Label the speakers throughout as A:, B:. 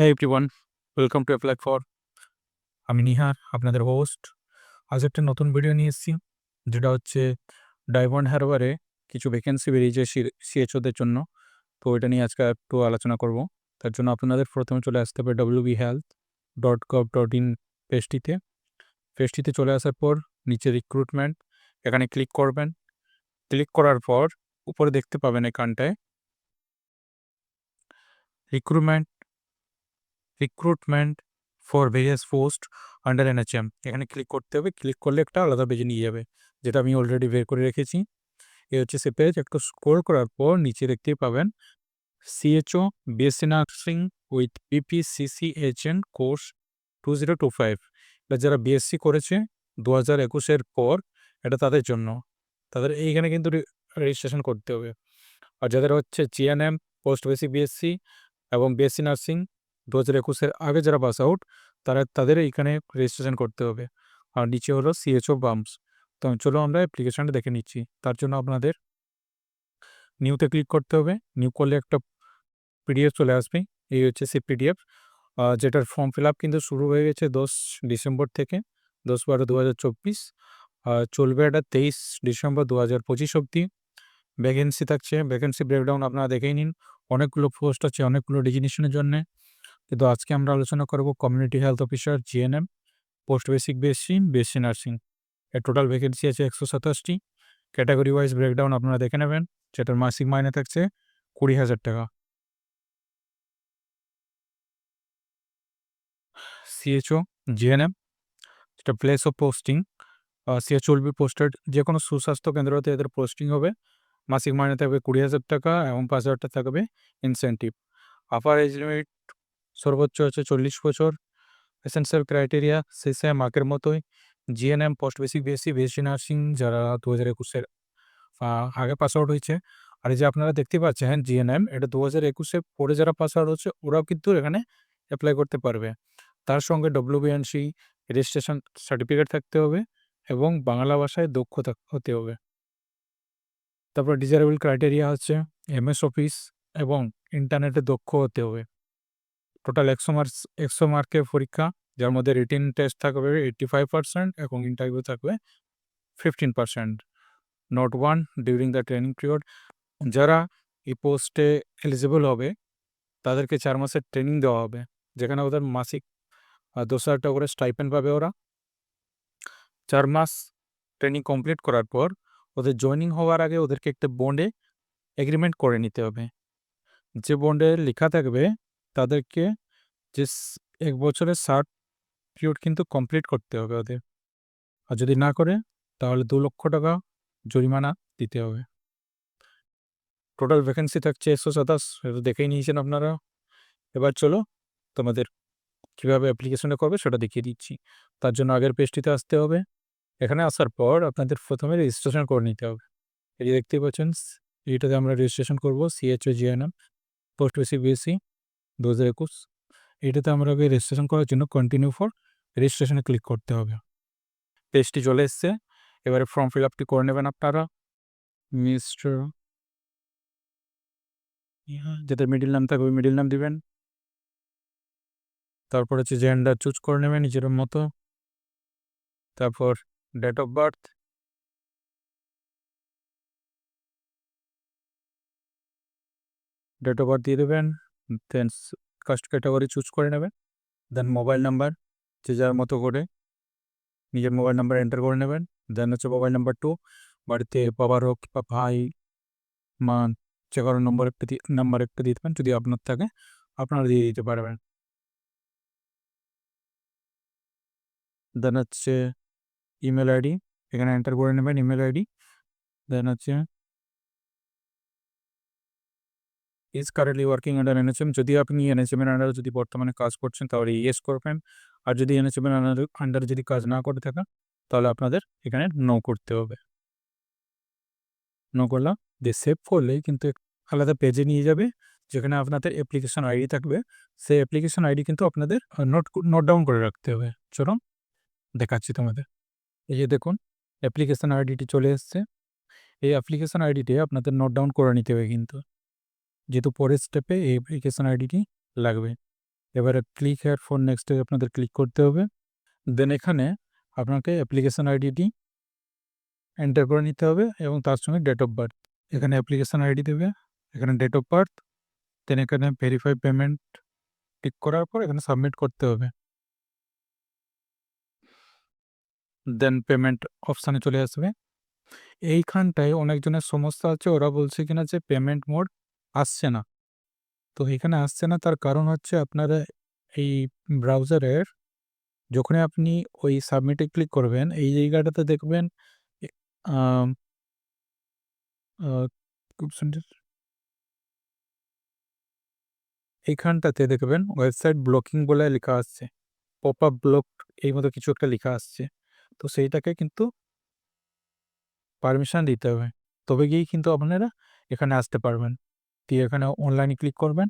A: হ্যাঁ everyone, welcome to apply for. আমি নিহার, আপনাদের হোস্ট। আজ একটা নতুন ভিডিও নিয়ে এসেছি, যেটা হচ্ছে ডায়মন্ড হারবারে কিছু ভ্যাকেন্সি বেরিয়েছে সিএচওদের জন্য। তো এটা নিয়ে আজকে একটু আলোচনা করব। তার জন্য আপনাদের প্রথমে চলে আসতে হবে wbhealth.gov.in পেজটিতে। পেজটিতে চলে আসার পর নিচে রিক্রুটমেন্ট, এখানে ক্লিক করবেন। ক্লিক করার পর উপরে দেখতে পাবেন এখানটায় recruitment recruitment for various post under NHM, এখানে ক্লিক করতে হবে। ক্লিক করলে একটা আলাদা পেজে নিয়ে যাবে, যেটা আমি অলরেডি বের করে রেখেছি। এ হচ্ছে সে পেজ। একটু স্ক্রল করার পর নিচে দেখতেই পাবেন CHO BSc nursing with PPCCHN course 2025। এটা যারা বিএসসি করেছে 2021-এর পর, এটা তাদের জন্য। তাদের এইখানে কিন্তু রেজিস্ট্রেশন করতে হবে। আর যাদের হচ্ছে জিএনএম পোস্ট বেসিক বিএসসি এবং বিএসসি নার্সিং 2021-এর আগে যারা পাস আউট, তাদের এইখানে রেজিস্ট্রেশন করতে হবে। আর নিচে হলো সিএচও বাম্পস। তো চলো আমরা অ্যাপ্লিকেশনটা দেখে নিচ্ছি। তার জন্য আপনাদের নিউতে ক্লিক করতে হবে। নিউ করলে একটা পিডিএফ চলে আসবে। এই হচ্ছে সেই পিডিএফ, যেটার ফর্ম ফিল আপ কিন্তু শুরু হয়ে গেছে 10 ডিসেম্বর থেকে, 10/12/2024। চলবে এটা 23 ডিসেম্বর 2025 অবধি। ভ্যাকেন্সি থাকছে, ভ্যাকেন্সি ব্রেকডাউন আপনারা দেখেই নিন। অনেকগুলো পোস্ট আছে, অনেকগুলো ডেজিগনেশনের জন্য। কিন্তু আজকে আমরা আলোচনা করব community health officer GNM post basic BSc BSc nursing. এর টোটাল ভ্যাকেন্সি আছে 127টি। ক্যাটাগরি ওয়াইজ ব্রেকডাউন আপনারা দেখে নেবেন, যেটার মাসিক মাইনে থাকছে 20,000 টাকা। সিএচও জিএনএম, যেটা place of posting, সিএচও will be posted, যে কোনো সুস্বাস্থ্য কেন্দ্রতে এদের পোস্টিং হবে। মাসিক মাইনে থাকবে 20,000 টাকা এবং 5,000 টাকা থাকবে ইনসেন্টিভ। আপার এজ লিমিট সর্বোচ্চ হচ্ছে 40 বছর। এসেন্সিয়াল ক্রাইটেরিয়া সেই সেম আগের মতোই। GNM post basic BSc BSc nursing যারা 2021-এর আগে পাস আউট হয়েছে। আর এই যে আপনারা দেখতে পাচ্ছেন জিএনএম, এটা 2021-এ পরে যারা পাস আউট হচ্ছে ওরাও কিন্তু এখানে অ্যাপ্লাই করতে পারবে। তার সঙ্গে ডব্লিউবিএনসি রেজিস্ট্রেশন সার্টিফিকেট থাকতে হবে এবং বাংলা ভাষায় দক্ষ হতে হবে। তারপর ডিজারেবল ক্রাইটেরিয়া হচ্ছে এমএস অফিস এবং ইন্টারনেটে দক্ষ হতে হবে। টোটাল 100 মার্কের পরীক্ষা, যার মধ্যে রিটেন টেস্ট থাকবে 85% এবং ইন্টারভিউ থাকবে 15%। Note 1, during the training period যারা এই পোস্টে এলিজিবল হবে তাদেরকে 4 মাসের ট্রেনিং দেওয়া হবে, যেখানে ওদের মাসিক 2,000 টাকা করে স্টাইপেন্ড পাবে ওরা। 4 মাস ট্রেনিং কমপ্লিট করার পর ওদের জয়নিং হওয়ার আগে ওদেরকে একটা বন্ডে এগ্রিমেন্ট করে নিতে হবে। যে বন্ডে লেখা থাকবে তাদেরকে যে 1 বছরের সার্ট পিরিয়ড কিন্তু কমপ্লিট করতে হবে ওদের। আর যদি না করে তাহলে 2 লক্ষ টাকা জরিমানা দিতে হবে। টোটাল ভ্যাকেন্সি থাকছে 127, এটা দেখেই নিয়েছেন আপনারা। এবার চলো তোমাদের কীভাবে অ্যাপ্লিকেশনটা করবে সেটা দেখিয়ে দিচ্ছি। তার জন্য আগের পেজটিতে আসতে হবে। এখানে আসার পর আপনাদের প্রথমে রেজিস্ট্রেশন করে নিতে হবে। এই যে দেখতেই পাচ্ছেন, এইটাতে আমরা রেজিস্ট্রেশন করবো সিএচও জিএনএম পোস্ট বেসিক বিএসসি 2021। এইটাতে আমরা আগে রেজিস্ট্রেশন করার জন্য কন্টিনিউ ফর রেজিস্ট্রেশনে ক্লিক করতে হবে। পেজটি চলে এসছে। এবারে ফর্ম ফিল আপটি করে নেবেন আপনারা। মিস্টার, যাদের মিডিল নাম থাকবে মিডিল নাম দিবেন। তারপর হচ্ছে জেন্ডার চুজ করে নেবেন নিজের মতো। তারপর ডেট অফ বার্থ, দিয়ে দেবেন। দেন কাস্ট ক্যাটাগরি চুজ করে নেবেন। দেন মোবাইল নাম্বার যে যার মতো করে নিজের মোবাইল নাম্বার এন্টার করে নেবেন। দেন হচ্ছে মোবাইল নাম্বার 2, বাড়িতে বাবার হোক বা ভাই মা যে কারো নাম্বার একটা দিয়ে দেবেন, যদি আপনার থাকে আপনারা দিয়ে দিতে পারবেন। দেন হচ্ছে ইমেল আইডি এখানে এন্টার করে নেবেন, ইমেল আইডি। দেন হচ্ছে is currently working under NHM, যদি আপনি এনএচএম এর আন্ডারে যদি বর্তমানে কাজ করছেন তাহলে ইয়েস করবেন। আর যদি এনএচএম এর আন্ডারে যদি কাজ না করে থাকেন তাহলে আপনাদের এখানে নো করতে হবে। নো করলাম দিয়ে সেভ করলেই কিন্তু আলাদা পেজে নিয়ে যাবে, যেখানে আপনাদের অ্যাপ্লিকেশন আইডি থাকবে। সেই অ্যাপ্লিকেশন আইডি কিন্তু আপনাদের নোট ডাউন করে রাখতে হবে। চলুন দেখাচ্ছি তোমাদের। এই যে দেখুন অ্যাপ্লিকেশন আইডিটি চলে এসছে। এই অ্যাপ্লিকেশন আইডিটি আপনাদের নোট ডাউন করে নিতে হবে কিন্তু, যেহেতু পরের স্টেপে এই অ্যাপ্লিকেশন আইডিটি লাগবে। এবারে ক্লিক হেয়ার ফর নেক্সটে আপনাদের ক্লিক করতে হবে। দেন এখানে আপনাকে অ্যাপ্লিকেশন আইডিটি এন্টার করে নিতে হবে এবং তার সঙ্গে ডেট অফ বার্থ। এখানে অ্যাপ্লিকেশন আইডি দেবে, এখানে ডেট অফ বার্থ, দেন এখানে ভেরিফাই পেমেন্ট ক্লিক করার পর এখানে সাবমিট করতে হবে। দেন পেমেন্ট অপশানে চলে আসবে। এইখানটায় অনেকজনের সমস্যা আছে, ওরা বলছে কিনা যে পেমেন্ট মোড আসছে না। তো এখানে আসছে না তার কারণ হচ্ছে আপনারা এই ব্রাউজারের যখনই আপনি ওই সাবমিটে ক্লিক করবেন এই জায়গাটাতে দেখবেন আম, আহ, এইখানটাতে দেখবেন ওয়েবসাইট ব্লকিং বলে লেখা আসছে, পপ আপ ব্লক এই মতো কিছু একটা লেখা আসছে। তো সেইটাকে কিন্তু পারমিশন দিতে হবে, তবে গিয়েই কিন্তু আপনারা এখানে আসতে পারবেন। দিয়ে এখানে অনলাইনে ক্লিক করবেন,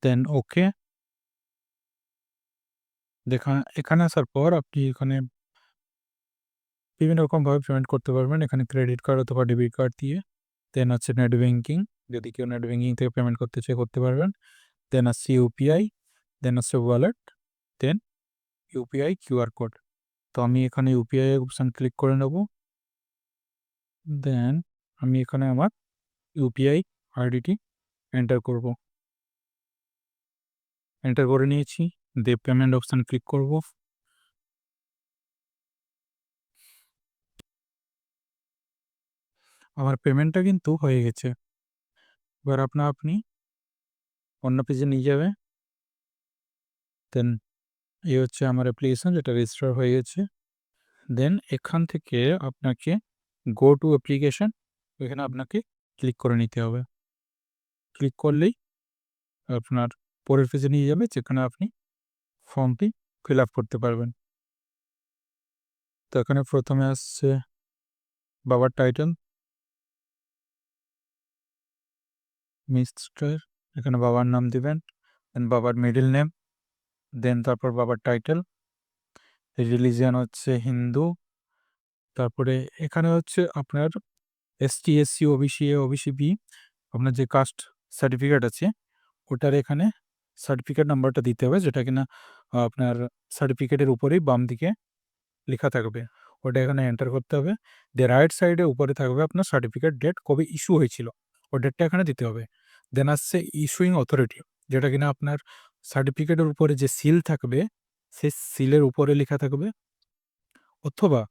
A: দেন ওকে। এখানে আসার পর আপনি এখানে বিভিন্ন রকমভাবে পেমেন্ট করতে পারবেন, এখানে ক্রেডিট কার্ড অথবা ডেবিট কার্ড দিয়ে। দেন হচ্ছে নেট ব্যাঙ্কিং, যদি কেউ নেট ব্যাঙ্কিং থেকে পেমেন্ট করতে চায় করতে পারবেন। দেন হচ্ছে ইউপিআই, দেন হচ্ছে ওয়ালেট, দেন ইউপিআই কিউআর কোড। তো আমি এখানে ইউপিআই অপশান ক্লিক করে নেব। দেন আমি এখানে আমার ইউপিআই আইডিটি এন্টার করব, এন্টার করে নিয়েছি। দিয়ে পেমেন্ট অপশান ক্লিক করব। আমার পেমেন্টটা কিন্তু হয়ে গেছে। এবার আপনি অন্য পেজে নিয়ে যাবে। দেন এই হচ্ছে আমার অ্যাপ্লিকেশন যেটা রেজিস্টার হয়ে গেছে। দেন এখান থেকে আপনাকে গো টু অ্যাপ্লিকেশন, ওইখানে আপনাকে ক্লিক করে নিতে হবে। ক্লিক করলেই আপনার পরের পেজে নিয়ে যাবে যেখানে আপনি ফর্মটি ফিল আপ করতে পারবেন। তো এখানে প্রথমে আসছে বাবার টাইটেল মিস্টার, এখানে বাবার নাম দিবেন, দেন বাবার মিডল নেম, দেন তারপর বাবার টাইটেল, রিলিজিয়ান হচ্ছে হিন্দু। তারপরে এখানে হচ্ছে আপনার ST, SC, OBC A, OBC B, আপনার যে কাস্ট সার্টিফিকেট আছে ওটার এখানে সার্টিফিকেট নাম্বারটা দিতে হবে, যেটা কিনা আপনার সার্টিফিকেটের উপরেই বাম দিকে লেখা থাকবে, ওটা এখানে এন্টার করতে হবে। দিয়ে রাইট সাইডে উপরে থাকবে আপনার সার্টিফিকেট ডেট, কবে ইস্যু হয়েছিল ওই ডেটটা এখানে দিতে হবে। দেন আসছে ইস্যুইং অথরিটি, যেটা কিনা আপনার সার্টিফিকেটের উপরে যে সিল থাকবে সেই সিলের উপরে লেখা থাকবে, অথবা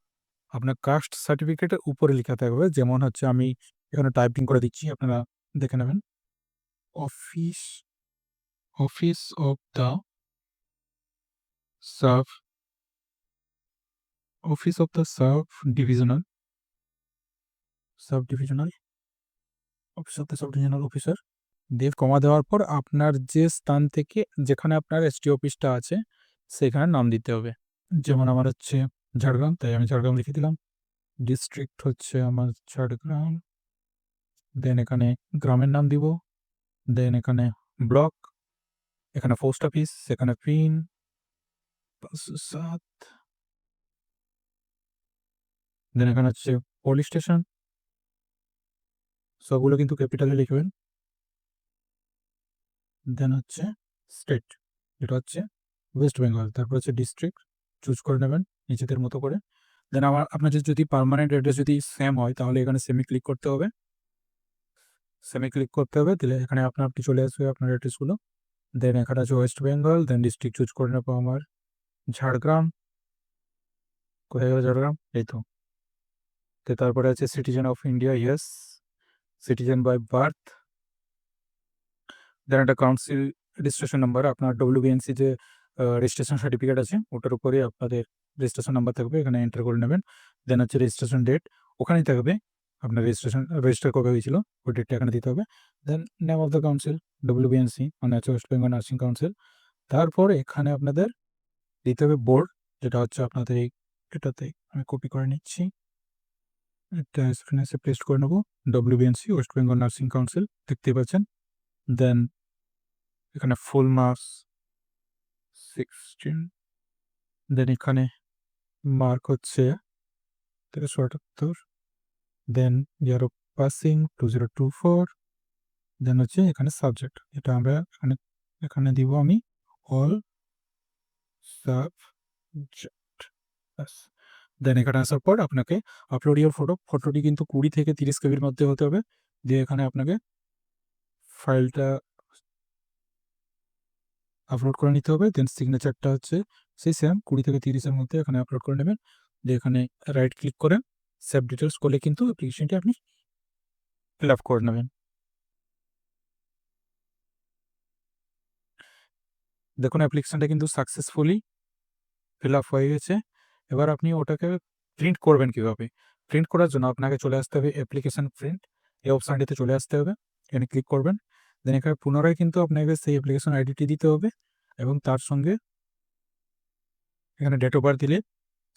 A: আপনার কাস্ট সার্টিফিকেটের উপরে লেখা থাকবে। যেমন হচ্ছে আমি এখানে টাইপিং করে দিচ্ছি, আপনারা দেখে নেবেন। Office office of the sub office of the divisional sub divisional office of the sub divisional officer, দিয়ে কমা দেওয়ার পর আপনার যে স্থান থেকে যেখানে আপনার এসটি অফিসটা আছে সেখানে নাম দিতে হবে। যেমন আমার হচ্ছে ঝাড়গ্রাম, তাই আমি ঝাড়গ্রাম লিখে দিলাম। ডিস্ট্রিক্ট হচ্ছে আমার ঝাড়গ্রাম, দেন এখানে গ্রামের নাম দিব, দেন এখানে ব্লক, এখানে পোস্ট অফিস, এখানে পিন 507, দেন এখানে হচ্ছে পুলিশ স্টেশন, সবগুলো কিন্তু ক্যাপিটালে লিখবেন। দেন হচ্ছে স্টেট, যেটা হচ্ছে ওয়েস্ট বেঙ্গল, তারপর হচ্ছে ডিস্ট্রিক্ট চুজ করে নেবেন নিজেদের মতো করে। দেন আপনার যদি পার্মানেন্ট অ্যাড্রেস যদি সেম হয় তাহলে এখানে সেমে ক্লিক করতে হবে, সেমে ক্লিক করতে হবে, দিলে এখানে আপনি চলে আসবে আপনার অ্যাড্রেসগুলো। দেন এখানে আছে ওয়েস্ট বেঙ্গল, দেন ডিস্ট্রিক্ট চুজ করে নেবো আমার ঝাড়গ্রাম। কোথায় গেল ঝাড়গ্রাম, এই তো। তারপরে আছে citizen of India, yes, citizen by birth. Then একটা কাউন্সিল রেজিস্ট্রেশন নাম্বার, আপনার ডব্লিউবিএনসি যে রেজিস্ট্রেশন সার্টিফিকেট আছে ওটার উপরে আপনাদের রেজিস্ট্রেশন নাম্বার থাকবে, এখানে এন্টার করে নেবেন। দেন হচ্ছে রেজিস্ট্রেশন ডেট, ওখানেই থাকবে আপনার রেজিস্টার কবে হয়েছিল ওই ডেটটা এখানে দিতে হবে। Then name of the council WBNC মানে হচ্ছে ওয়েস্ট বেঙ্গল নার্সিং কাউন্সিল। তারপর এখানে আপনাদের দিতে হবে বোর্ড, যেটা হচ্ছে আপনাদের এটাতে আমি কপি করে নিচ্ছি, এটা স্ক্রিনে পেস্ট করে নেবো, WBNC West Bengal nursing council দেখতে পাচ্ছেন। দেন এখানে ফুল মার্কস 16, দেন এখানে মার্ক হচ্ছে 1378, দেন ইয়ার অফ পাসিং 2024, দেন হচ্ছে এখানে সাবজেক্ট, এটা আমরা এখানে এখানে দিব আমি অল সাবজেক্ট, দেন এখানে আসার পর আপনাকে আপলোড ইউর ফটোটি কিন্তু 20 থেকে 30 কেবির মধ্যে হতে হবে। দিয়ে এখানে আপনাকে ফাইলটা আপলোড করে নিতে হবে। দেন সিগনেচারটা হচ্ছে সেই সেম 20 থেকে 30-এর মধ্যে এখানে আপলোড করে নেবেন। দিয়ে এখানে রাইট ক্লিক করে সেভ ডিটেলস করলে কিন্তু অ্যাপ্লিকেশনটি আপনি ফিল আপ করে নেবেন। দেখুন অ্যাপ্লিকেশনটা কিন্তু সাকসেসফুলি ফিল আপ হয়ে গেছে। এবার আপনি ওটাকে প্রিন্ট করবেন কীভাবে? প্রিন্ট করার জন্য আপনাকে চলে আসতে হবে অ্যাপ্লিকেশন প্রিন্ট, এই অপশানটিতে চলে আসতে হবে। এখানে ক্লিক করবেন। দেন এখানে পুনরায় কিন্তু আপনাকে সেই অ্যাপ্লিকেশন আইডিটি দিতে হবে এবং তার সঙ্গে এখানে ডেট অফ বার্থ দিলে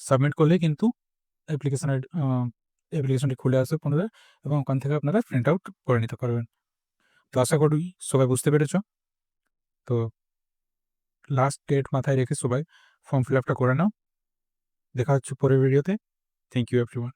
A: সাবমিট করলে কিন্তু অ্যাপ্লিকেশনটি খুলে আসবে পুনরায় এবং ওখান থেকে আপনারা প্রিন্ট আউট করে নিতে পারবেন। তো আশা করি সবাই বুঝতে পেরেছ। তো লাস্ট ডেট মাথায় রেখে সবাই ফর্ম ফিল আপটা করে নাও। দেখা হচ্ছে পরের ভিডিওতে। Thank you everyone.